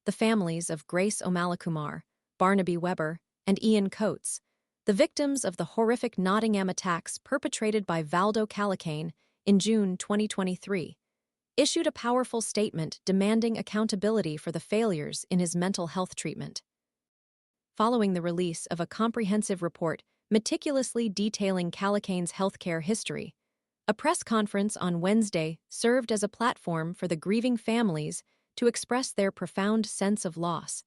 the families of Grace O'Malley-Kumar, Barnaby Webber, and Ian Coates, the victims of the horrific Nottingham attacks perpetrated by Valdo Calocane in June 2023, issued a powerful statement demanding accountability for the failures in his mental health treatment. Following the release of a comprehensive report meticulously detailing Calocane's healthcare history, a press conference on Wednesday served as a platform for the grieving families to express their profound sense of loss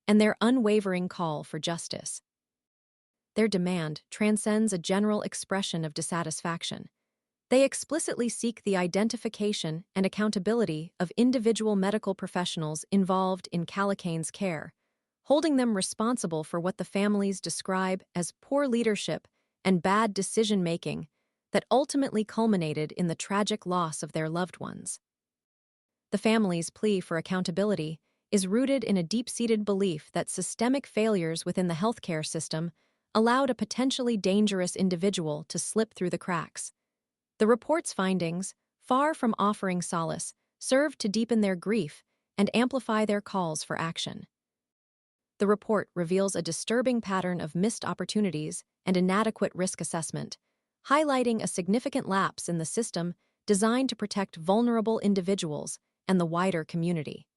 and their unwavering call for justice. Their demand transcends a general expression of dissatisfaction. They explicitly seek the identification and accountability of individual medical professionals involved in Calocane's care, holding them responsible for what the families describe as poor leadership and bad decision-making that ultimately culminated in the tragic loss of their loved ones. The families' plea for accountability is rooted in a deep-seated belief that systemic failures within the healthcare system allowed a potentially dangerous individual to slip through the cracks. The report's findings, far from offering solace, served to deepen their grief and amplify their calls for action. The report reveals a disturbing pattern of missed opportunities and inadequate risk assessment, highlighting a significant lapse in the system designed to protect vulnerable individuals and the wider community.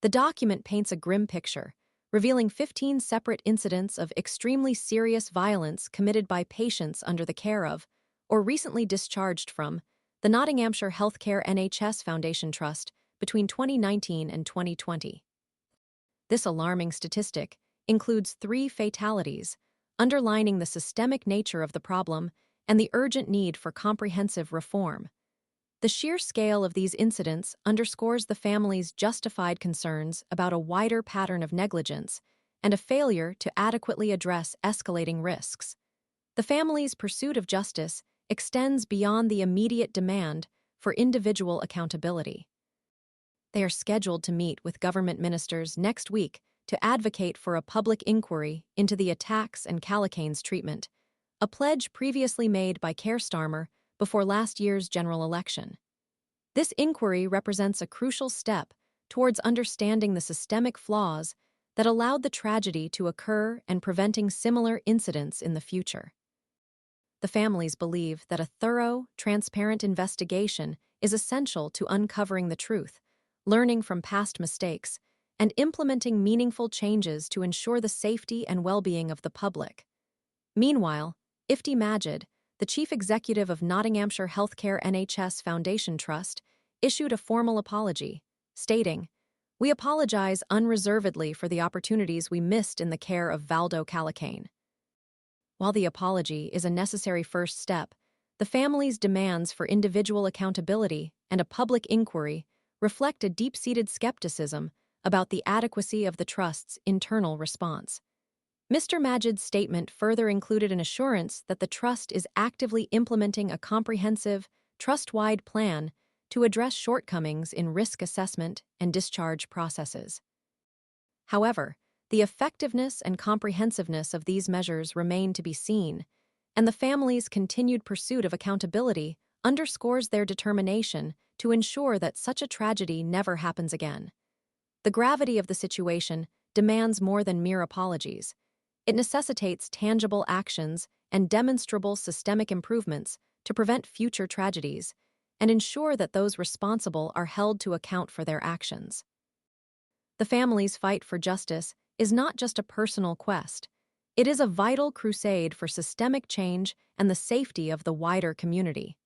The document paints a grim picture, revealing 15 separate incidents of extremely serious violence committed by patients under the care of, or recently discharged from, the Nottinghamshire Healthcare NHS Foundation Trust between 2019 and 2020. This alarming statistic includes 3 fatalities, underlining the systemic nature of the problem and the urgent need for comprehensive reform. The sheer scale of these incidents underscores the family's justified concerns about a wider pattern of negligence and a failure to adequately address escalating risks. The family's pursuit of justice extends beyond the immediate demand for individual accountability. They are scheduled to meet with government ministers next week to advocate for a public inquiry into the attacks and Calocane's treatment, a pledge previously made by Keir Starmer before last year's general election. This inquiry represents a crucial step towards understanding the systemic flaws that allowed the tragedy to occur and preventing similar incidents in the future. The families believe that a thorough, transparent investigation is essential to uncovering the truth, learning from past mistakes, and implementing meaningful changes to ensure the safety and well-being of the public. Meanwhile, Ifti Majid, the chief executive of Nottinghamshire Healthcare NHS Foundation Trust, issued a formal apology, stating, "We apologize unreservedly for the opportunities we missed in the care of Valdo Calocane." While the apology is a necessary first step, the family's demands for individual accountability and a public inquiry reflect a deep-seated skepticism about the adequacy of the Trust's internal response. Mr. Majid's statement further included an assurance that the Trust is actively implementing a comprehensive, trust-wide plan to address shortcomings in risk assessment and discharge processes. However, the effectiveness and comprehensiveness of these measures remain to be seen, and the family's continued pursuit of accountability underscores their determination to ensure that such a tragedy never happens again. The gravity of the situation demands more than mere apologies. It necessitates tangible actions and demonstrable systemic improvements to prevent future tragedies and ensure that those responsible are held to account for their actions. The family's fight for justice is not just a personal quest. It is a vital crusade for systemic change and the safety of the wider community.